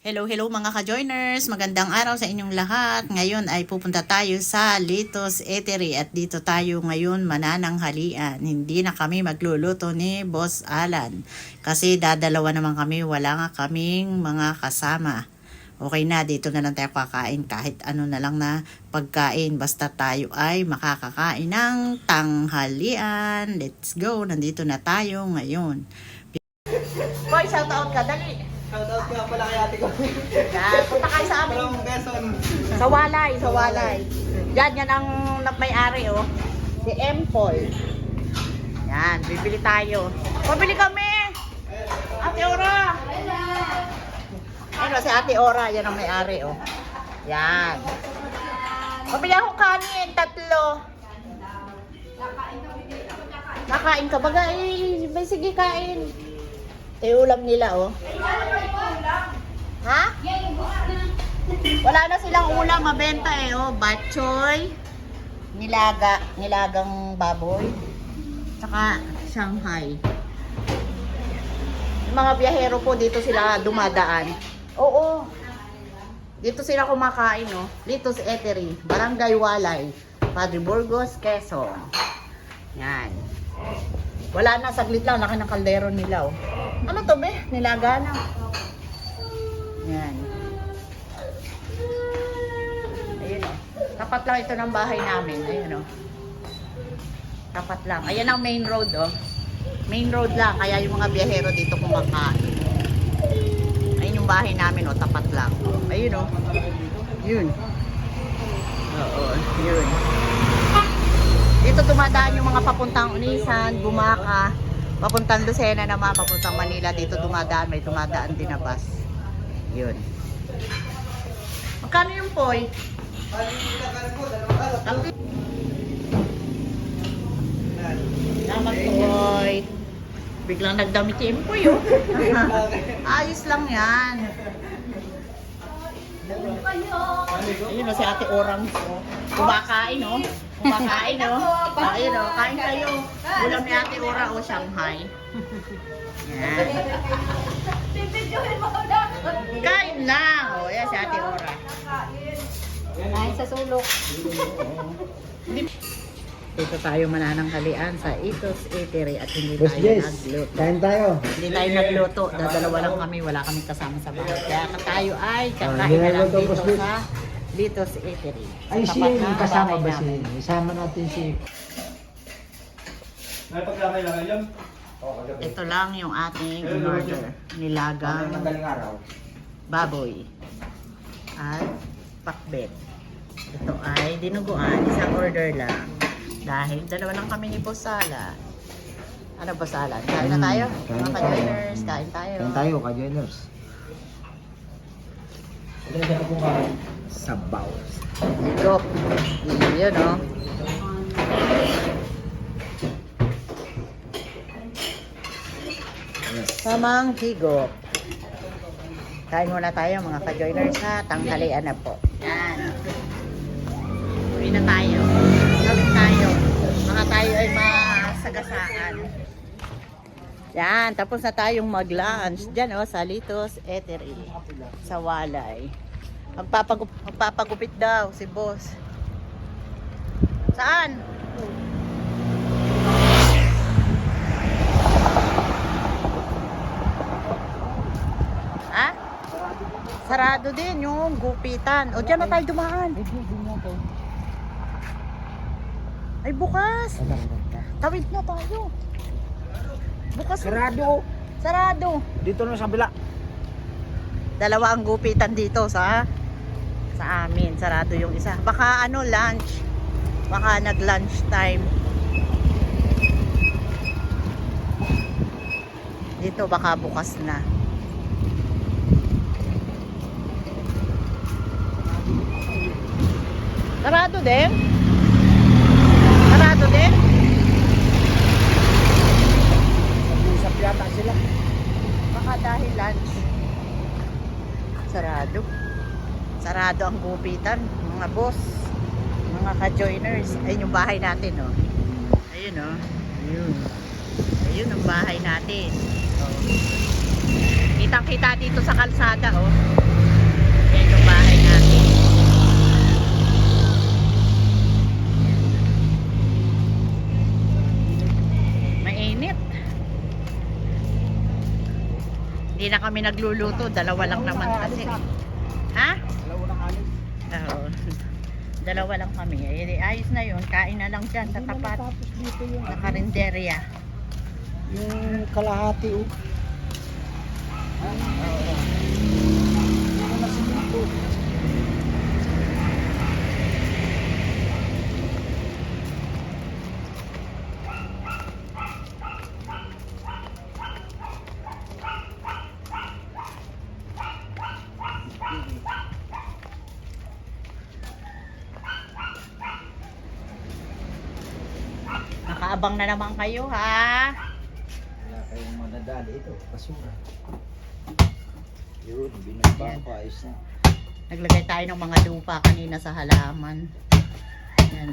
Hello, hello mga ka-joiners. Magandang araw sa inyong lahat. Ngayon ay pupunta tayo sa Litos Eatery at dito tayo ngayon manananghalian. Hindi na kami magluluto ni Boss Alan kasi dadalawa naman kami, wala nga kaming mga kasama. Okay na, dito na lang tayo kakain kahit ano na lang na pagkain. Basta tayo ay makakakain ng tanghalian. Let's go, nandito na tayo ngayon. Boy, shout out ka, dali. Shoutout nga pala kay ate ko. Yan, punta kayo sa amin. From Quezon. Sa Walay. Yan ang may-ari, oh. Si Empol. Yan, bibili tayo. Pabili kami! Ate Ora! Ano, si Ate Ora, yan ang may-ari, oh. Yan. Pabili ako kanin, 3. Nakain ka baga, eh, sige kain. Ulam nila, oh. Ha? Wala na silang ulam mabenta eh, oh. Batchoy, nilagang baboy, saka Shanghai. Yung mga biyahero po dito sila dumadaan. Oo. Dito sila kumakain, oh. Litos Eatery, Barangay Walay, Padre Burgos, Quezon. Yan. Wala na, saglit lang, laki ng kaldero nila, oh. Ano to, be? Nilaga na. Yan. Ayun, oh. Tapat lang ito ng bahay namin. Ayun, oh. Tapat lang. Ayan ang main road, oh. Main road lang, kaya yung mga biyahero dito kumakain. Ayun yung bahay namin, oh. Tapat lang. Ayun, oh. Yun. Oo, yun. Dito dumadaan yung mga papuntang Unisan, Bumaka, papuntang Lucena naman, papuntang Manila. Dito dumadaan, may dumadaan din na bus. Yun. Magkano yung poy? Salamat poy. Biglang nagdamit yung poy, oh. Ayos lang yan. Ayun, si Ate Orang, oh. Kumakain, oh. Kumakain, oh. Ayun, oh. Kain kayo. Ulam ni Ate Ora, oh, Shanghai. Yan. Kain lang, oh. Yan si Ate Ora. Kain sa sulok. Dito tayo manananghalian sa Litos Eatery at hindi tayo nagluto. Kain tayo. Hindi tayo nagluto. Dadalawa lang kami. Wala kaming kasama sa bahay. Kaya tayo ay kakain na lang dito sa Litos Eatery. Ay, si Ian, kasama ba si Ian? Isama natin si... May pagkakailangan yan? Ito lang yung ating in-order. Nilagang baboy at pakbet. Ito ay dinuguan. Isang order lang. Dahil dalawa lang kami ni Boss Alan. Ano, Boss Alan? Kain na tayo? Mga ka-joiners, kain tayo. Kain tayo, ka-joiners. Sabaw. Higop. Yun, oh. Samang higop. Kain muna tayo mga ka-joiners ha. Tanghalian na po. Yan. Uwi na tayo. Gawin tayo. Mga tayo ay masagasaan. Yan. Tapos na tayong mag-lunch. Diyan, oh, sa Litos Eatery. Sa Walay. Magpapagupit daw si Boss. Saan? Ha? Sarado din yung gupitan. O, dyan na tayo dumaan. Ay, bukas. Tawid na tayo. Bukas. Sarado. Dito na sa bila. Dalawa ang gupitan dito sa amin. Sarado yung isa. Baka ano, lunch. Baka nag-lunch time. Dito baka bukas na. Sarado din? Sarado din? Nag-uusap yata sila. Baka dahil lunch. Sarado. Sarado ang gupitan, mga boss, mga ka-joiners. Ayun yung bahay natin, oh. Ayun, oh. Ayun. Ayun ang bahay natin. Oh. Kitang-kita dito sa kalsada, oh. Hindi na kami nagluluto, dalawa lang naman kasi. Ha? Dalawa ng alis. Oo. Dalawa lang kami. Eh, ayos na yun. Kain na lang dyan sa tapat. Tapos dito yung Na karinderya. yung kalahati oh. Yung nasimundo. Nakaabang na naman kayo ha. Wala kayong madadali ito, basura. Yun, binaba ko, ayos na. Naglagay tayo ng mga lupa kanina sa halaman. Yan.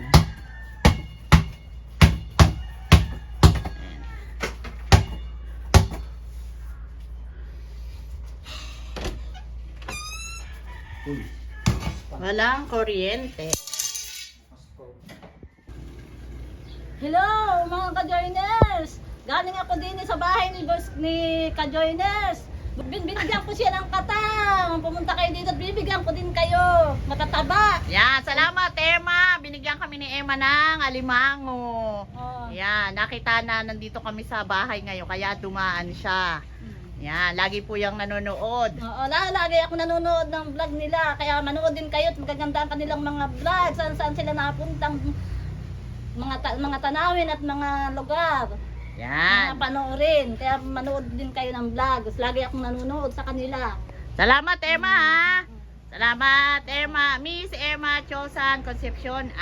Uy, Walang kuryente. Hello mga ka-joiners! Galing ako din sa bahay ni ka-joiners. Binigyan ko siya ng katang. Pumunta kayo dito at bibigyan ko din kayo. Matataba. Yan, salamat Emma. Binigyan kami ni Emma ng alimango. Oh. Yan, nakita na nandito kami sa bahay ngayon kaya dumaan siya. Yan, lagi po yung nanonood. Oo, lagi ako nanonood ng vlog nila. Kaya manood din kayo at magaganda ang kanilang mga vlog. Saan sila napuntang mga tanawin at mga lugar. Yan. Mga panoorin. Kaya manood din kayo ng vlog. Lagi akong nanonood sa kanila. Salamat Emma ha. Salamat Emma. Miss Emma Chosan Concepcion.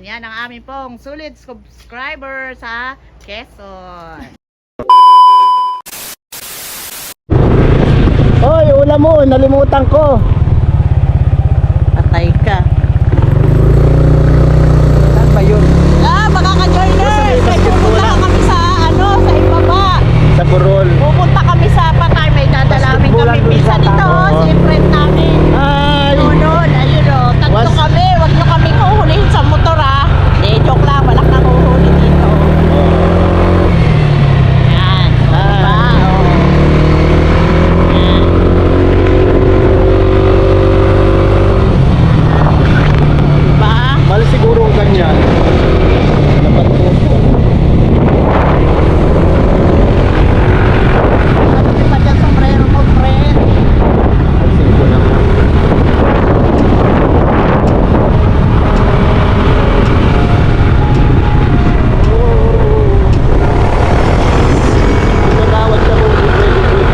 Yan ang aming pong sulit subscriber sa Quezon. Hoy, ulam mo, nalimutan ko. Patay ka. Saan ba yun? Mga ka-joiners, pupunta kami sa sa ibaba. Sa Burol. Pupunta kami sa Patay, may dadalawin kami. Pisa dito, si friend namin. Ay! Noon, ayun o. Tatlo Was- kami, wag nyo kami kuhulihin sa motor ha. Joke lang, walang nakuhuli dito. Yan, diba? Oh. Yan. Diba? Mali siguro ang ganyan. Ano pa dyan sombrero mo, friend?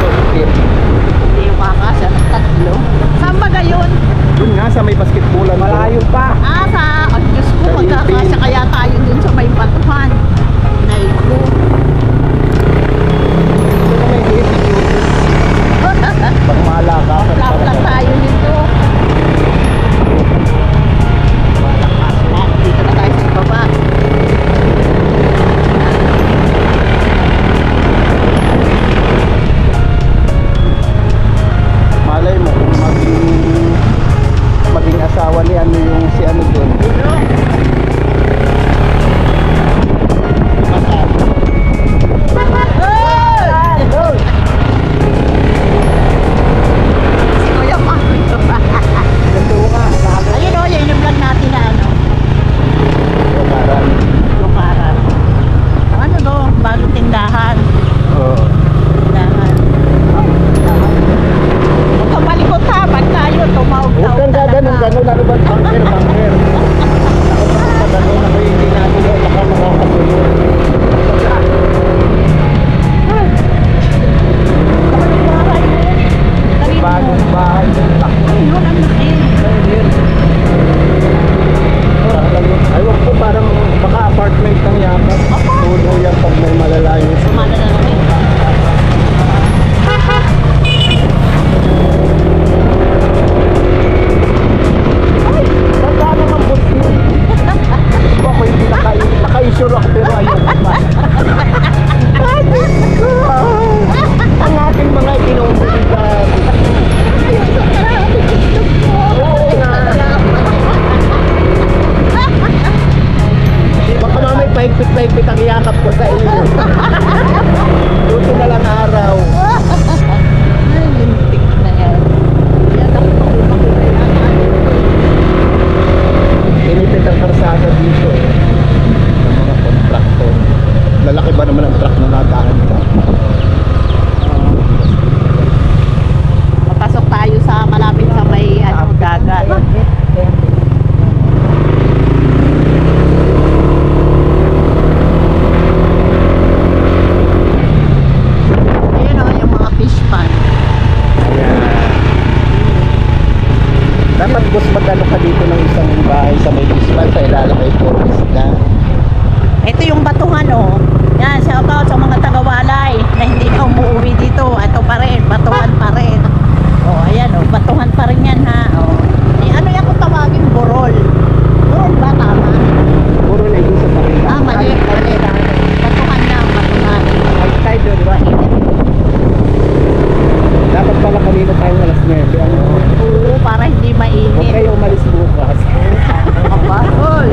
Hindi yung kakasya ng tatlo. Saan ba gayon? Doon nga sa may basketballan. Malayo pa. Sa, ang Diyos ko, magkakasya kaya tayo dun sa may batuhan. Naiko. Pag malaka. Plap-plap tayo nito. Dito na tayo sa ibaba. Malay mo kung maging asawa ni ano yung si ano doon. Si Kuya Mario. Ayun o, yun yung vlog natin na lukaran. Ano to? Bagong tindahan. Tindahan. Huwag kang malikot ha. Pag tayo, tumawag-tawag Huwag kang gaganon, ano ba? Bunker. Gaganon ako yung ginagawa, baka makakasulo. Bagong bahay. Yun ang laki. Aywan po, parang baka apartment ng yapat. Puno yan pag may malalayo. Sumala na lang eh. Ay, baka naman buti. Diba ko yung naka-insure ako pero ayun pa. Ay, ko. Ang ating mga inuulitan. Oo nga. Baka mamay paigpit-paigpit ang yakap ko sa iyo. Luto na lang araw. Ay, pa rin, batuhan pa rin. Oh, ayan oh, batuhan pa rin yan ha. Oh. Eh, ano yan kung tawagin burol? Burol ba tama? Puro na yung sa parin. Ah, mali. Batuhan lang, batuhan. Outside doon, di ba? Dapat pala kanina tayong alas 9. Ano? Oo, para hindi Huwag mainit. kayo umalis bukas. Aba, hoy.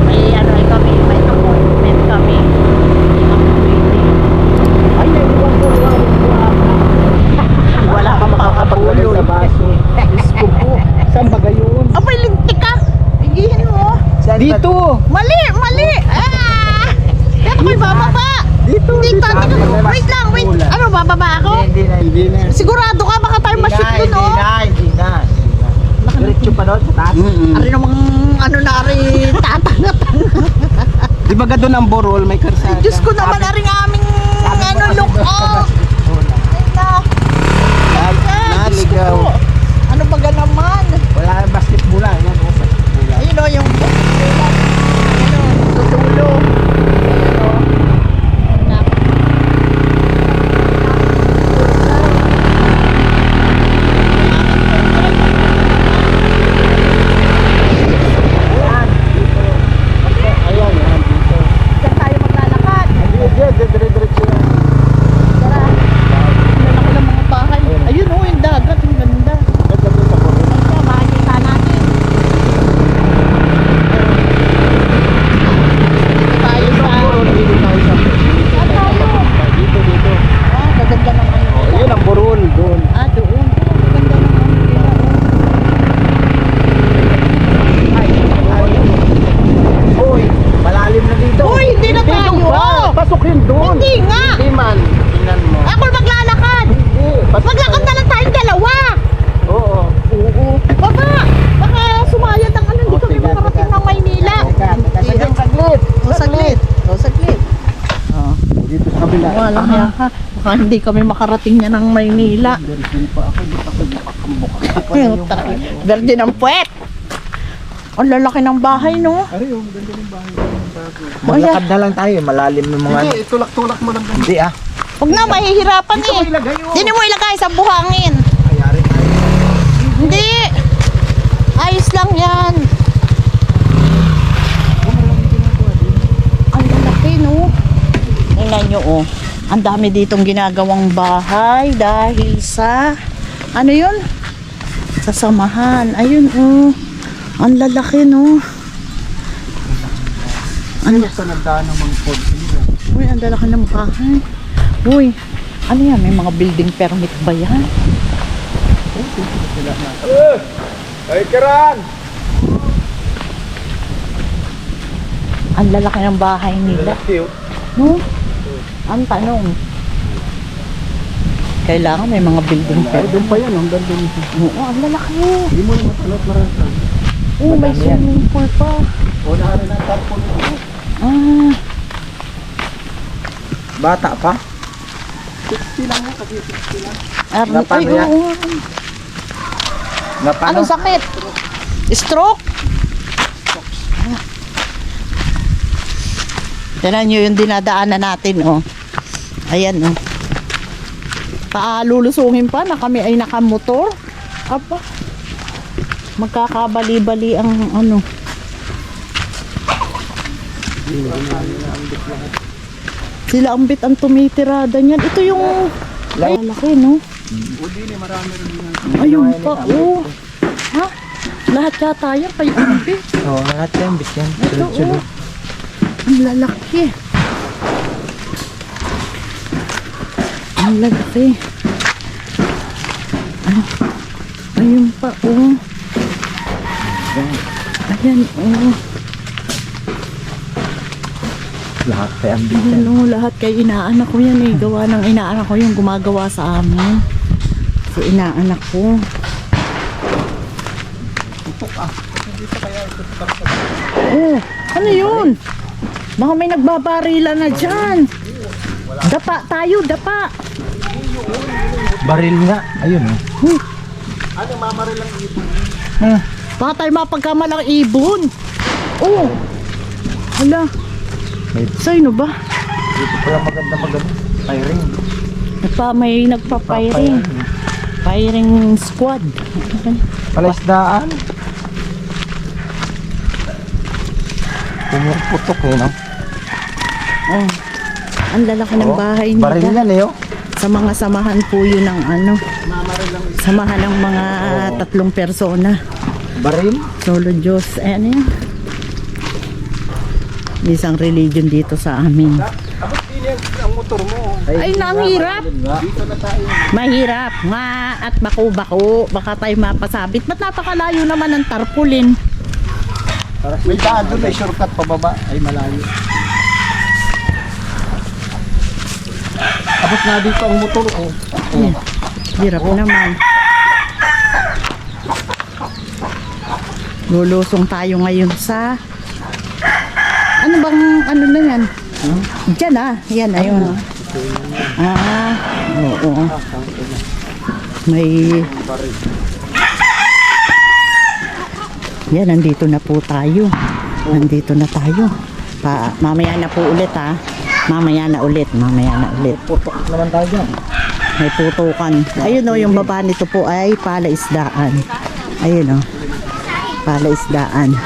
May ano eh kami, may appointment kami. Ay, naiwan ko. Wala kang Pagpapagulay papapulol. sa baso. Diyos ko po. Saan ba gayon? Abay, lintik ka. Igihin mo. Dito! Mali, mali. Ah! Teka, may bababa. Dito! Dito, teka. Wait lang, wait. Ano, bababa ako? Hindi na. Sigurado ka, baka tayo ma-shoot dun, oh. Hindi na. Diretso pa doon sa taas. Ari namang, ano na, ari, tatangat. Di ba doon ang Borol, may karsada? Diyos ko naman, ari ng aming, ano, look off. Ay, na. Ay, Diyos ko Naligaw. po. Ano ba ga naman? Wala kang basketball. Yan o, basketball. Ayun o, yung ano, tutulo. Ayun o. Anak. Ayan, yan, dito. Saan tayo maglalakad? Diretso yan. Tara. Ang lalaki ng mga bahay. Ayun o, yung dagat. Ang ganda. Ganda doon sa Borol. Ito, makikita natin. Dito tayo sa... Dito tayo sa Saan tayo? Dito. Ah, gaganda ng ano. Ayun ang Borol, doon. Ah, doon. Oh, gaganda ng ano nila. Uy, malalim na dito. Uy, hindi na tayo. Pasukin doon. Hindi nga. Hindi man. Tingnan mo. Ako maglalakad. Hindi. Maglakad na lang tayong dalawa. Oo. Baka, baka sumayad ang ano, hindi kami sige, makarating ng Maynila. Saglit. O, saglit. O, saglit. O, Dito sa kabila. walang yan ka. Baka hindi kami makarating niya ng Maynila. Virgin pa ako. Dito ako nakakambok. Virgin ang puwet. Ang lalaki ng bahay, no? Ari, yung ganda ng bahay. Maglakad na lang tayo. Malalim ng mga... Hindi, tulak-tulak mo lang. Hindi ah. Huwag na, mahihirapan Dito mo eh. ilagay oh. Hindi mo ilagay sa buhangin. Ayari tayo. Hindi. Ayos lang yan. Ang lalaki, no? Tingnan nyo, oh. Ang dami ditong ginagawang bahay dahil sa... Ano yun? Sa samahan. Ayun, oh. Ang lalaki, no? Ano sa nagdaan ng mga pod? Uy, ang lalaki ng bahay. Uy, ano yan? May mga building permit ba yan? Ay, Karan! Ang lalaki ng bahay nila. No? Ang tanong, kailangan may mga building Ay, permit. doon pa yan. Ang ganda nito. Oo, ang lalaki. Hindi mo naman tulad marasa. Oo, may swimming pool pa. O, naarin ang tarpon mo. Ah, Bata pa? 60 lang yan. Kasi 60 lang. ay, Napano yan? oo. Na paano? Anong sakit? Stroke? Ah. Tignan nyo yung dinadaanan natin, oh. Ayan, oh. Paalulusungin pa na kami ay nakamotor. Aba. Magkakabali-bali ang ano. Sila ang bit ang tumitirada niyan. Ito yung laki, no? Ayun pa, oh. Ha? Lahat yata yan kayo ang bit. Oo, lahat yan. Bit yan. Ito, oh. Ang lalaki. Ang lalaki. Ano? Ayun pa, oh. Ayan, oh. Lahat pa yan. Bit yan. Ayan, oh. Lahat kay inaanak ko yan eh. Gawa ng inaanak ko yung gumagawa sa amin. Si inaanak ko. Oh, ano yun? Baka may nagbabarila na dyan. Dapa tayo, dapa. Baril nga. Ayun oh. Ano, mamaril lang ito. Baka tayo mapagkamalang ibon. Oh. Hala. May Sa'yo ba? dito pala maganda. Firing. May nagpa-firing. Firing squad. Palaisdaan. Pumuputok eh, no? Oh. Ang lalaki ng bahay Baril nila. yan eh, oh. Sa mga samahan po yun ng ano. Samahan ng mga 3 persona. Baril? Solo Diyos. Ano yan? Isang religion dito sa amin. Abot din yan ang motor mo. Ay, nangirap. Dito na tayo. Mahirap nga at bako-bako. Baka tayo mapasabit. Ba't napakalayo naman ng tarpulin? May daan doon, may shortcut pababa. Ay, malayo. Abot nga dito ang motor. Oh. Hirap naman. Lulusong tayo ngayon sa... Ano bang ano na yan? Diyan yan ayun. Oo. May... Yan, nandito na po tayo. Nandito na tayo. Mamaya na po ulit Mamaya na ulit. Putok naman tayo dyan. May putukan. Ayun yung baba nito po ay palaisdaan. Ayun palaisdaan.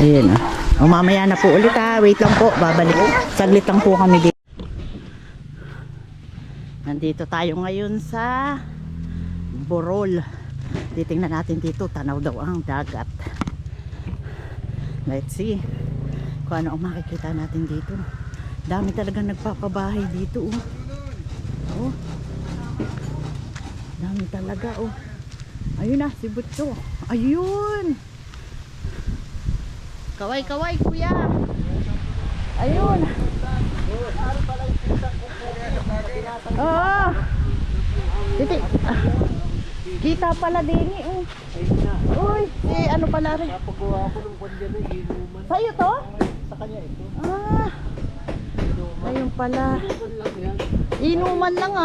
Ayun mamaya na po ulit Wait lang po, babalik. Saglit lang po kami dito. Nandito tayo ngayon sa Borol. Titingnan natin dito, tanaw daw ang dagat. Let's see kung ano ang makikita natin dito. Dami talagang nagpapabahay dito dami talaga ayun na si Butcho, ayun kaway kuya, ayun titi kita pala din uy ano pala rin sa'yo to? Sa kanya ito. Ayun pala. Inuman lang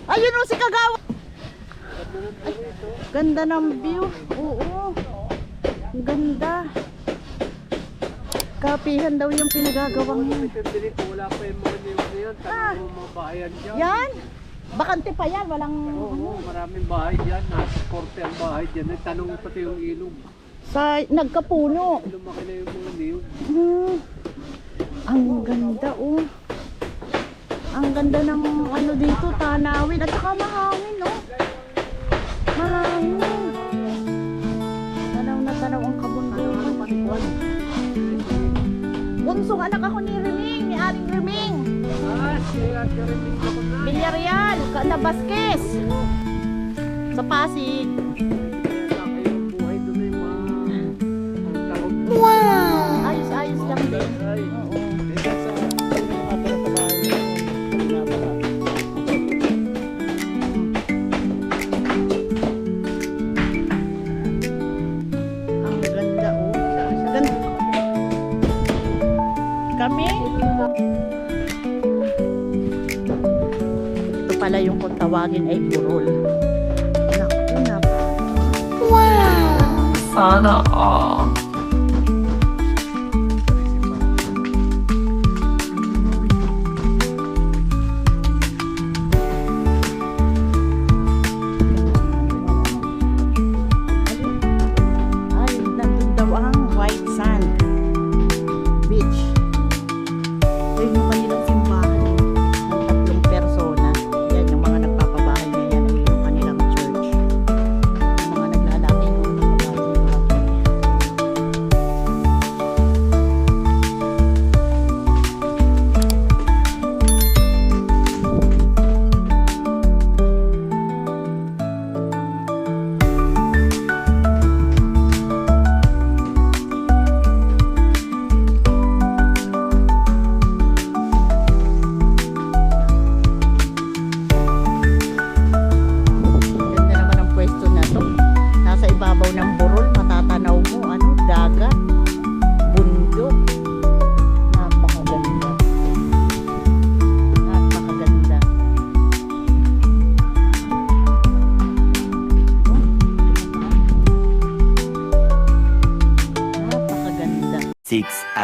ayun si Kagawa. Ay, ganda ng view. Oo. Ang ganda. Kapihan daw yung pinagagawang yan. Wala pa yung mga niyo yan. Tanong mo mga bahayan dyan. Yan. Bakante pa yan. Walang... Oo, maraming bahay dyan. Nasa korte ang bahay dyan. Tanong pati yung ilog. Sa nagkapuno. Lumaki na yung mga niyog. Ang ganda Ang ganda ng ano dito, tanawin at saka mahangin mahangin. Tanaw ang kabundukan. Bunsong anak ako ni Reming, ni Aling Reming. Villarreal, na Vasquez. Sa Pasig. Ayos lang din. Ang ganda Ganda. Kami. Ito pala yung kung tawagin ay burol. Naku na. Wow! Sana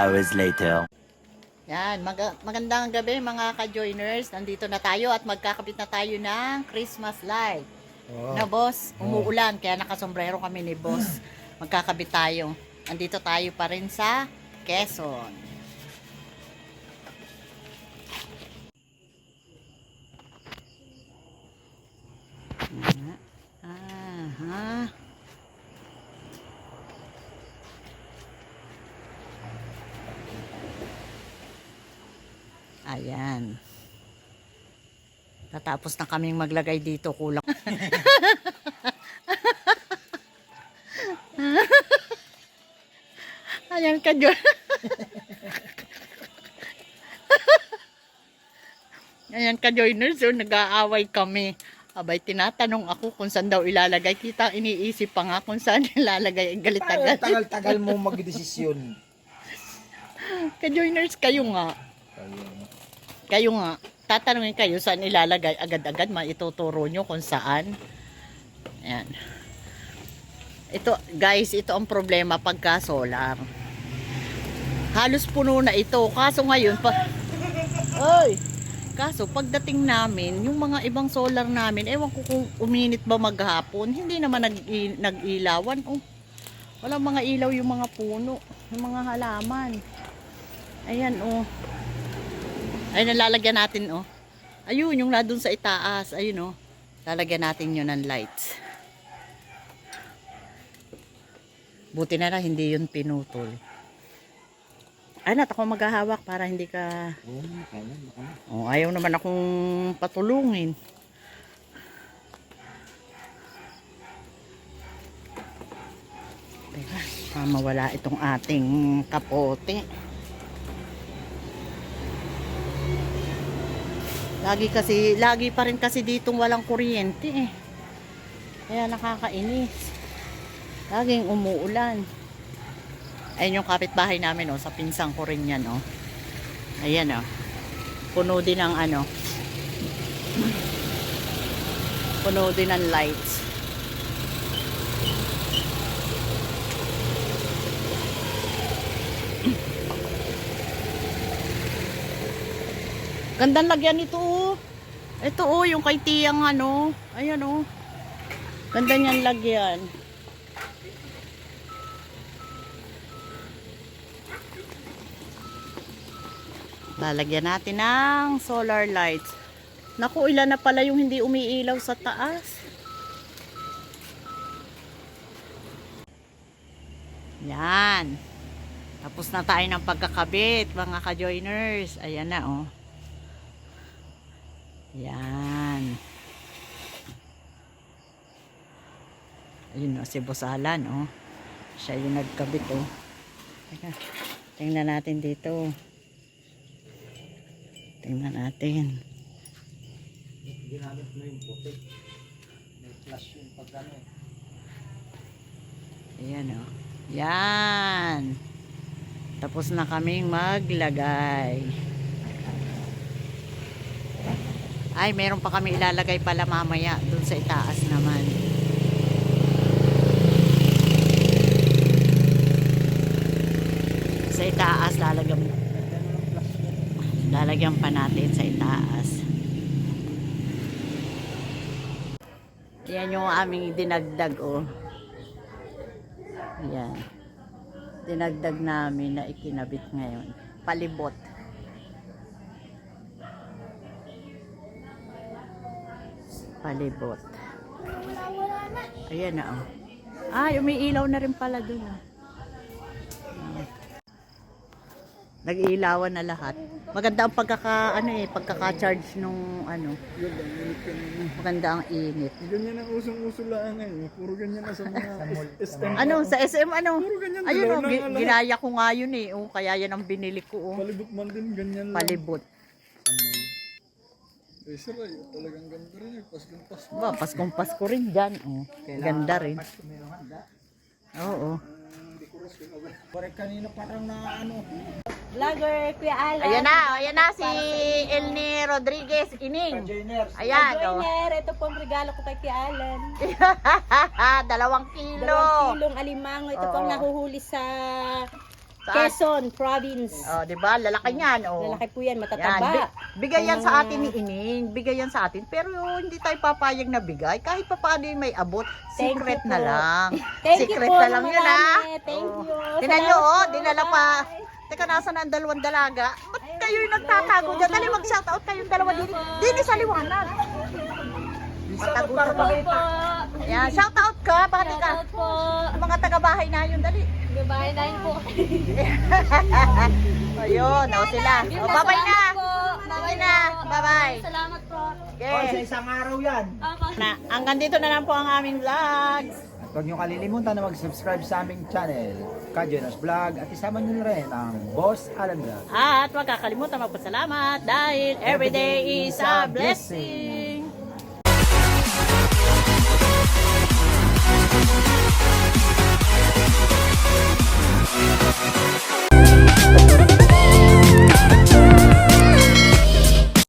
Hours later. Yan, magandang gabi mga ka-joiners. Nandito na tayo at magkakabit na tayo ng Christmas light. Na boss, umuulan kaya nakasombrero kami ni boss. Magkakabit tayo. Nandito tayo pa rin sa Quezon. Aha. Ayan. Tatapos na kaming maglagay dito, kulang. Ayan ka, John. Ayan ka, joiners. So, nag-aaway kami. Abay, tinatanong ako kung saan daw ilalagay. Kita, iniisip pa nga kung saan ilalagay. Galit agad. Tagal-tagal mo magdesisyon. Ka-joiners, kayo nga. Kayo nga. Tatanungin kayo saan ilalagay. Agad-agad maituturo nyo kung saan. Ayan. Ito, guys, ito ang problema pagka solar. Halos puno na ito. Kaso ngayon, kaso pagdating namin, yung mga ibang solar namin, ewan ko kung uminit ba maghapon, hindi naman nag-ilawan. Oh, walang mga ilaw yung mga puno, yung mga halaman. Ayan, oh. Ayun, nalalagyan natin, oh. Ayun, yung na dun sa itaas. Ayun, oh. Lalagyan natin yun ng lights. Buti na lang, hindi yun pinutol. Ay, ako maghahawak para hindi ka... Oh, ayaw naman akong patulungin. Teka, mawala itong ating kapote. Lagi pa rin kasi ditong walang kuryente eh. Kaya nakakainis. Laging umuulan. Ayun yung kapitbahay namin oh, sa pinsang ko rin yan oh. Ayan oh. Puno din ng ano. Puno din ng lights. Gandang lagyan ito oh. Ito oh, yung kay Tiyang ano. Ayan oh. Ganda niyan lagyan. Lalagyan natin ng solar lights. Naku, ilan na pala yung hindi umiilaw sa taas. Yan. Tapos na tayo ng pagkakabit, mga ka-joiners. Ayan na, oh. Yan. Ayun, oh, si Boss Alan, oh. Siya yung nagkabit, oh. Teka, tingnan natin dito. Tingnan natin. Ginamit mo yung puti. May flash yung pagkano. Ayan o. Yan. Tapos na kaming maglagay. Ay, meron pa kami ilalagay pala mamaya. Doon sa itaas naman. Sa itaas lalagyan pa natin sa itaas. Yan yung aming dinagdag oh. Yan. Dinagdag namin na ikinabit ngayon. Palibot. Palibot. Ayan na oh. Ay, umiilaw na rin pala dun ah. Nag-iilawan na lahat. Maganda ang pagkaka-charge nung ano. Maganda ang init. Ganyan ang usong-uso lang ngayon. Puro ganyan na sa mga SM. Ano, sa SM ano? Puro ganyan. Ayun dilaw oh, na nga lahat. ginaya ko nga yun eh. Oh, kaya yan ang binili ko oh. Palibot man din, ganyan lang. Palibot. Sa mall. Eh, sir, ay, talagang ganda rin eh. Paskong-pasko. Ba, Paskong-Pasko rin dyan. Oh. Ganda rin. Oo. Korek kanina parang na ano. Vlogger, Kuya Alan. Ayan na si Elni Rodriguez Ining. Ayan oh. Joiner, ito po ang regalo ko kay Kuya Alan. 2 kilo. 2 kilong alimango. Ito po ang Oo. nahuhuli sa Quezon Province. Oh, 'di ba? Lalaki niyan, oh. Lalaki po yan, Yan, matataba. bigay yan May sa mga- atin ni Ining, bigay yan sa atin. Pero hindi tayo papayag na bigay. Kahit pa paano yung may abot, Thank secret you na po. lang. Thank Secret you po na lang na yun, ha? marami. Thank Oh. you. Tinan nyo, Salamat oh, po. dinala pa. Bye. Teka, nasa na ang dalawang dalaga? Ba't kayo'y nagtatago dyan? Dali, mag-shoutout kayong dalawa din. Dini sa liwanag. Matago na ba? Hello po. Ayan, shoutout ka. Bati ka. Shoutout po. Ang mga taga-bahay na yun, dali. Goodbye na yun po. Ayun, o sila. O, bye-bye na. Bye na. Bye-bye. Salamat po. Oh, sa Okay. isang araw yan. Na, hanggang dito na lang po ang aming vlog. At huwag niyo kalilimutan na mag-subscribe sa aming channel, Kajonas Vlog, at isama niyo rin ang Boss Alan Vlog. At huwag kakalimutan magpasalamat dahil everyday is a blessing. Thank you.